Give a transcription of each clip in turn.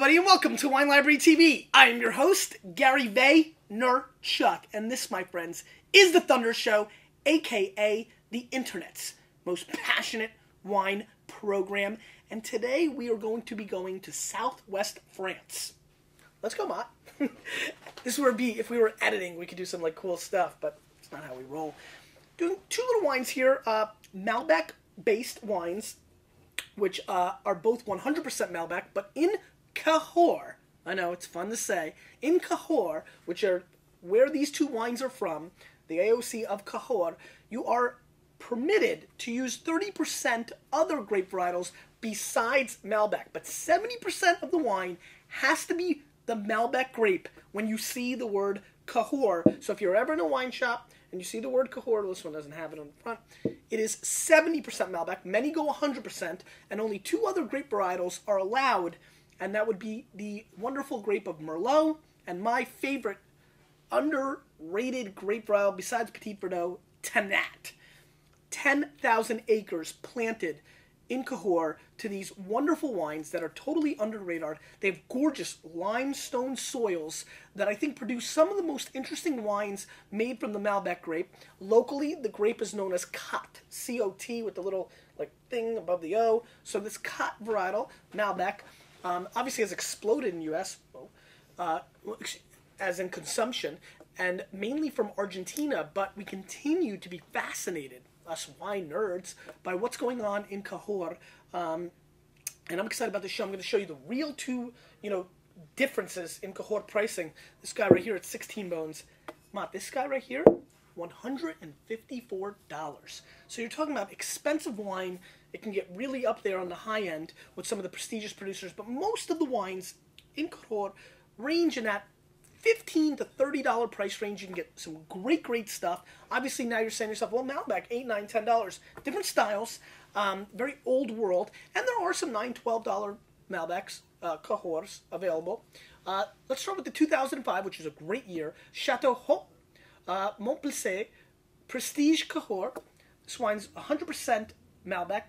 everybody, and welcome to Wine Library TV. I am your host, Gary Vaynerchuk, and this, my friends, is the Thunder Show, aka the Internet's most passionate wine program. And today we are going to be going to southwest France. Let's go, Mott. This would be, if we were editing, we could do some cool stuff, but it's not how we roll. Doing two little wines here, Malbec-based wines, which are both 100% Malbec, but in Cahors. I know, it's fun to say. In Cahors, which are where these two wines are from, the AOC of Cahors, you are permitted to use 30% other grape varietals besides Malbec. But 70% of the wine has to be the Malbec grape when you see the word Cahors. So if you're ever in a wine shop and you see the word Cahors, this one doesn't have it on the front, it is 70% Malbec. Many go 100%, and only two other grape varietals are allowed, and that would be the wonderful grape of Merlot and my favorite underrated grape varietal besides Petit Verdot, Tannat. 10,000 acres planted in Cahors to these wonderful wines that are totally under the radar. They have gorgeous limestone soils that I think produce some of the most interesting wines made from the Malbec grape. Locally, the grape is known as Cot, C-O-T, with the little thing above the O. So this Cot varietal, Malbec, obviously has exploded in the U.S., as in consumption, and mainly from Argentina, but we continue to be fascinated, us wine nerds, by what's going on in Cahors. And I'm excited about this show. I'm going to show you the real two, differences in Cahors pricing. This guy right here at 16 bones. Mott, this guy right here, $154. So you're talking about expensive wine. It can get really up there on the high end with some of the prestigious producers, but most of the wines in Cahors range in that $15 to $30 price range. You can get some great stuff. Obviously, now you're saying to yourself, well, Malbec, $8, $9, $10. Different styles, very old world, and there are some $9, $12 Malbecs, Cahors, available. Let's start with the 2005, which is a great year. Chateau Haut, Montplaisir, Prestige Cahors. This wine's 100% Malbec,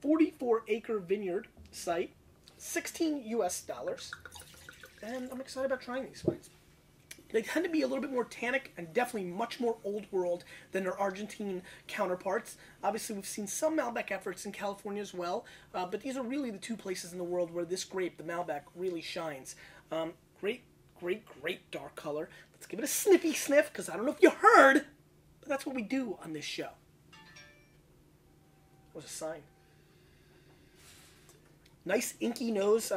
44-acre vineyard site, $16 US. And I'm excited about trying these wines. They tend to be a little bit more tannic and definitely much more old world than their Argentine counterparts. Obviously, we've seen some Malbec efforts in California as well, but these are really the two places in the world where this grape, the Malbec, really shines. Great dark color. Let's give it a sniffy sniff, because I don't know if you heard, but that's what we do on this show. What was a sign? Nice inky nose,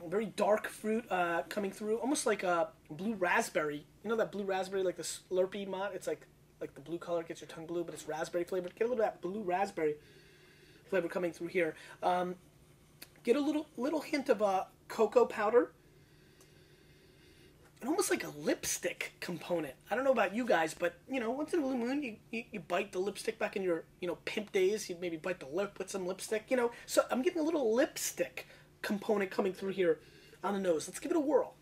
very dark fruit coming through, almost like a blue raspberry. You know that blue raspberry, like the Slurpee Mott? It's like the blue color gets your tongue blue, but it's raspberry flavored. Get a little of that blue raspberry flavor coming through here. Get a little hint of cocoa powder, and almost like a lipstick component. I don't know about you guys, but once in a blue moon, you bite the lipstick back in your pimp days. You maybe bite the lip with some lipstick. So I'm getting a little lipstick component coming through here on the nose. Let's give it a whirl.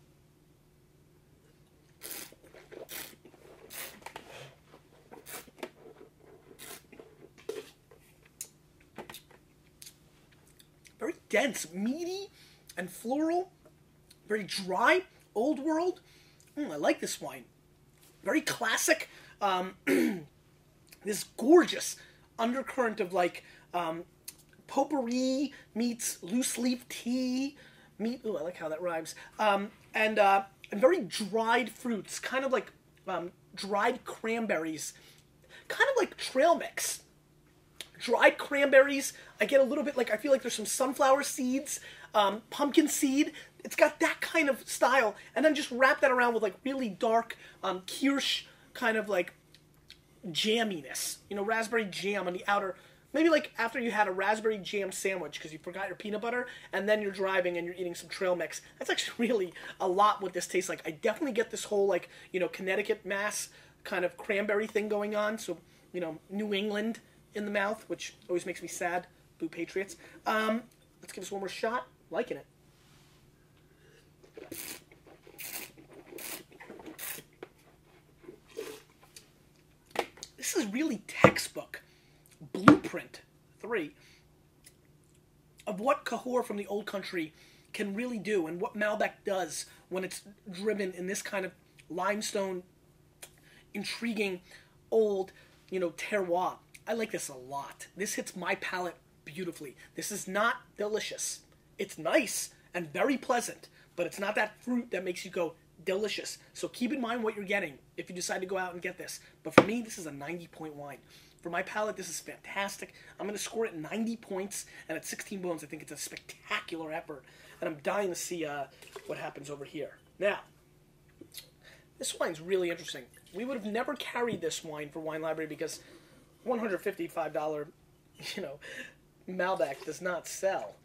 Very dense, meaty, and floral. Very dry. Old world. I like this wine. Very classic. This gorgeous undercurrent of potpourri meets loose leaf tea. I like how that rhymes. And very dried fruits, kind of like dried cranberries, kind of like trail mix. Dried cranberries. I get a little bit I feel like there's some sunflower seeds, pumpkin seed. It's got that kind of style, and then just wrap that around with really dark kirsch kind of jamminess. Raspberry jam on the outer. Maybe after you had a raspberry jam sandwich because you forgot your peanut butter, and then you're driving and you're eating some trail mix. That's actually really a lot what this tastes like. I definitely get this whole Connecticut, Mass kind of cranberry thing going on. So New England in the mouth, which always makes me sad. Boo Patriots. Let's give this one more shot. Liking it. This is really textbook, blueprint 3 of what Cahors from the old country can really do, and what Malbec does when it's driven in this kind of limestone, intriguing, old, terroir. I like this a lot. This hits my palate beautifully. This is not delicious. It's nice and very pleasant, but it's not that fruit that makes you go delicious. So keep in mind what you're getting if you decide to go out and get this. But for me, this is a 90-point wine. For my palate, this is fantastic. I'm going to score it 90 points, and at 16 bones, I think it's a spectacular effort. And I'm dying to see what happens over here. Now, this wine's really interesting. We would have never carried this wine for Wine Library because $155, Malbec does not sell.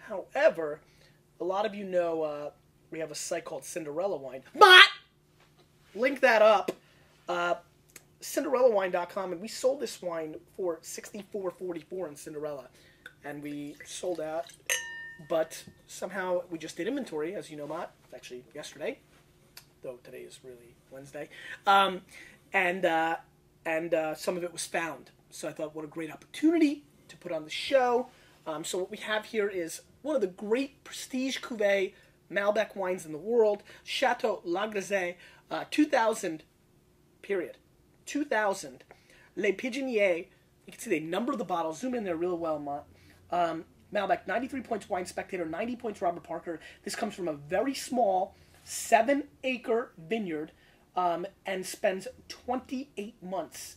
However, a lot of you know we have a site called Cinderella Wine. But link that up. CinderellaWine.com, and we sold this wine for $64.44 in Cinderella, and we sold out. But somehow we just did inventory, as you know, Mott. It's actually yesterday, though today is really Wednesday, and some of it was found. So I thought, what a great opportunity to put on the show. So what we have here is one of the great prestige cuvée Malbec wines in the world, Chateau Lagrisé, 2000, period. 2000. Les Pigeonniers, you can see they number the bottle. Zoom in there real well, Mott. Malbec, 93 points Wine Spectator, 90 points Robert Parker. This comes from a very small 7-acre vineyard and spends 28 months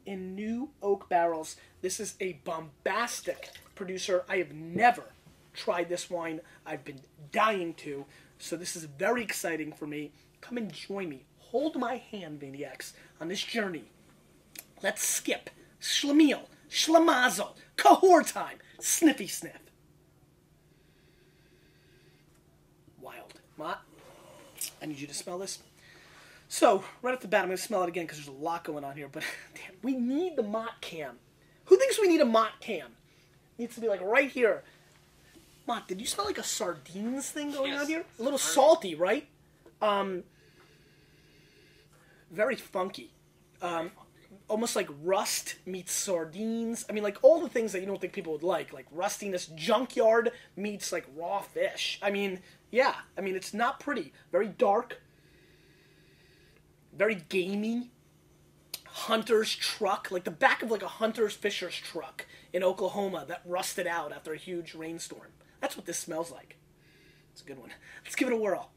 in new oak barrels. This is a bombastic producer. I have never tried this wine. I've been dying to. So this is very exciting for me. Come and join me. Hold my hand, Maniacs, on this journey. Let's skip Schlemiel, Schlemazel, Cahors time, Sniffy Sniff. Wild. Mott, I need you to smell this. So, right off the bat, I'm going to smell it again because there's a lot going on here. But, damn, we need the Mott cam. Who thinks we need a Mott cam? It needs to be, like, right here. Mott, did you smell like a sardines thing going on here? A little salty, right? Very funky. Almost like rust meets sardines. I mean, like, all the things that you don't think people would like rustiness. Junkyard meets, like, raw fish. I mean, yeah. I mean, it's not pretty. Very dark. Very gamey. Hunter's truck. Like the back of, like, a hunter's fisher's truck in Oklahoma that rusted out after a huge rainstorm. That's what this smells like. It's a good one. Let's give it a whirl.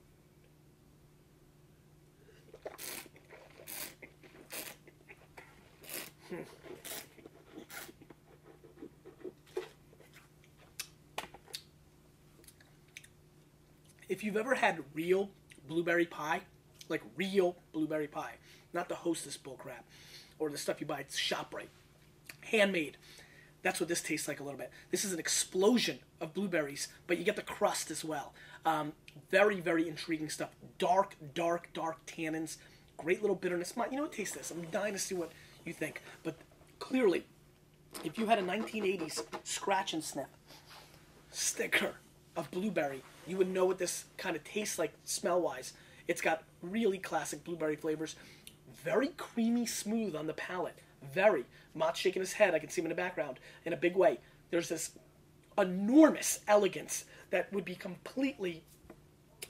If you've ever had real blueberry pie, like real blueberry pie, not the Hostess bullcrap, or the stuff you buy at ShopRite, handmade, that's what this tastes like a little bit. This is an explosion of blueberries, but you get the crust as well. Very, very intriguing stuff. Dark, dark, dark tannins. Great little bitterness. Taste this. I'm dying to see what you think. But clearly, if you had a 1980s scratch and sniff sticker of blueberry, you would know what this kind of tastes like smell-wise. It's got really classic blueberry flavors. Very creamy smooth on the palate. Very. Mott's shaking his head. I can see him in the background in a big way. There's this enormous elegance that would be completely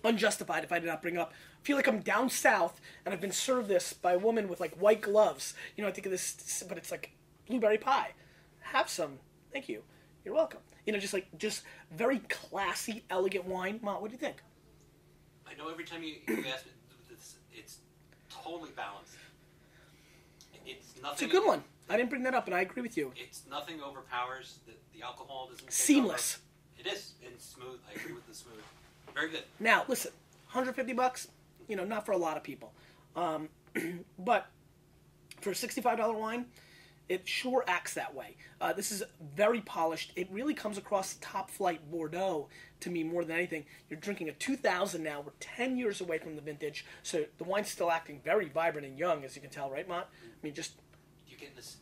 unjustified if I did not bring up. I feel like I'm down south and I've been served this by a woman with like white gloves. I think of this, but it's like blueberry pie. Have some. Thank you. You're welcome. Just very classy, elegant wine. Mott, what do you think? I know every time you ask me, it's totally balanced. It's nothing. It's a good one. I didn't bring that up, and I agree with you. It's nothing overpowers. The alcohol doesn't. Seamless. It is, and smooth. I agree with the smooth. Very good. Now, listen, $150, not for a lot of people. But for a $65 wine, it sure acts that way. This is very polished. It really comes across top flight Bordeaux to me more than anything. You're drinking a 2000 now. We're 10 years away from the vintage, so the wine's still acting very vibrant and young, as you can tell, right, Mott? I mean, just... You're getting this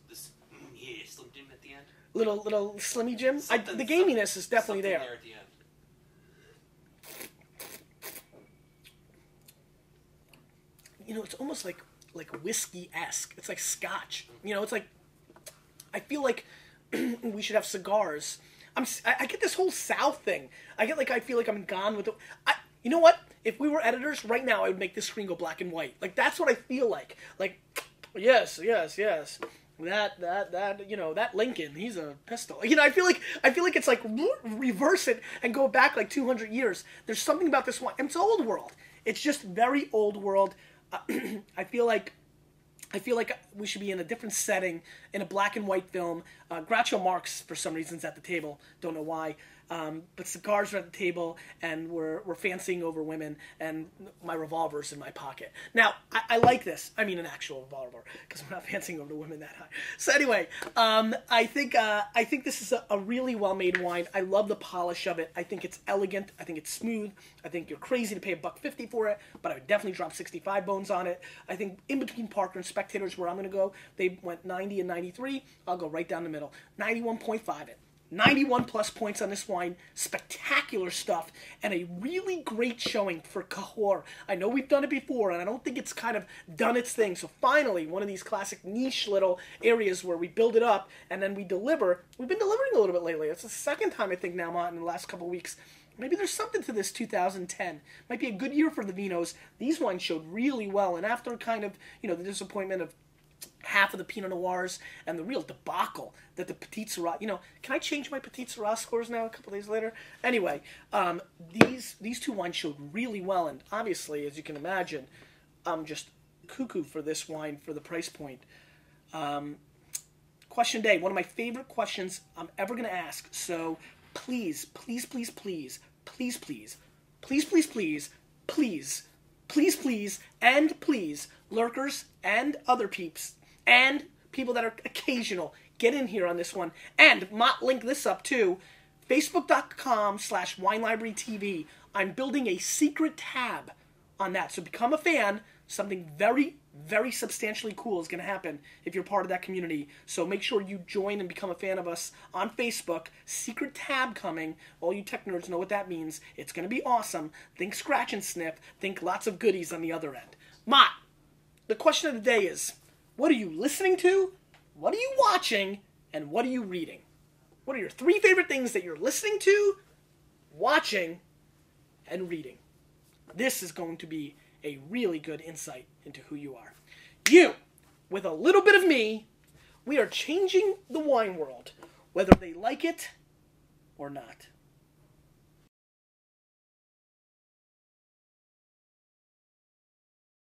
Slim Jim at the end? Little Slimmy Jim? The gaminess is definitely there. At the end. It's almost like whiskey-esque. It's like scotch. It's like... I feel like we should have cigars I get this whole South thing. I feel like I'm gone with you know what? If we were editors right now, I would make this screen go black and white. Like, that's what I feel like. Like, yes. That that Lincoln, he's a pistol. I feel like it's like reverse it and go back like 200 years. There's something about this wine. And it's old world. It's just very old world. I feel like we should be in a different setting, in a black and white film. Groucho Marx, for some reason, is at the table. Don't know why. But cigars are at the table, and we're fancying over women, and my revolver's in my pocket. Now, I like this. I mean, an actual revolver, because we're not fancying over the women that high. So anyway, I think this is a really well-made wine. I love the polish of it. I think it's elegant. I think it's smooth. I think you're crazy to pay $1.50 for it, but I would definitely drop 65 bones on it. I think in between Parker and Spectators, where I'm going to go, they went 90 and 93. I'll go right down the middle. 91.5 it. 91 plus points on this wine. Spectacular stuff. And a really great showing for Cahors. I know we've done it before, and I don't think it's kind of done its thing. So finally, one of these classic niche little areas where we build it up and then we deliver. We've been delivering a little bit lately. It's the second time, I think, now, Mott, in the last couple of weeks. Maybe there's something to this 2010. Might be a good year for the vinos. These wines showed really well. And after kind of, the disappointment of half of the Pinot Noirs and the real debacle that the Petit Syrah, can I change my Petit Syrah scores now a couple days later? Anyway, these two wines showed really well, and obviously, as you can imagine, I'm just cuckoo for this wine for the price point. Question day, one of my favorite questions I'm ever going to ask, so please, and please, lurkers and other peeps, and people that are occasional, get in here on this one. And Mott link this up too, facebook.com/WineLibraryTV. I'm building a secret tab on that, so become a fan. Something very, very substantially cool is going to happen if you're part of that community. So make sure you join and become a fan of us on Facebook. Secret tab coming. All you tech nerds know what that means. It's going to be awesome. Think scratch and sniff. Think lots of goodies on the other end. Mott, the question of the day is, what are you listening to? What are you watching? And what are you reading? What are your 3 favorite things that you're listening to, watching, and reading? This is going to be a really good insight into who you are. You, with a little bit of me, we are changing the wine world, whether they like it or not.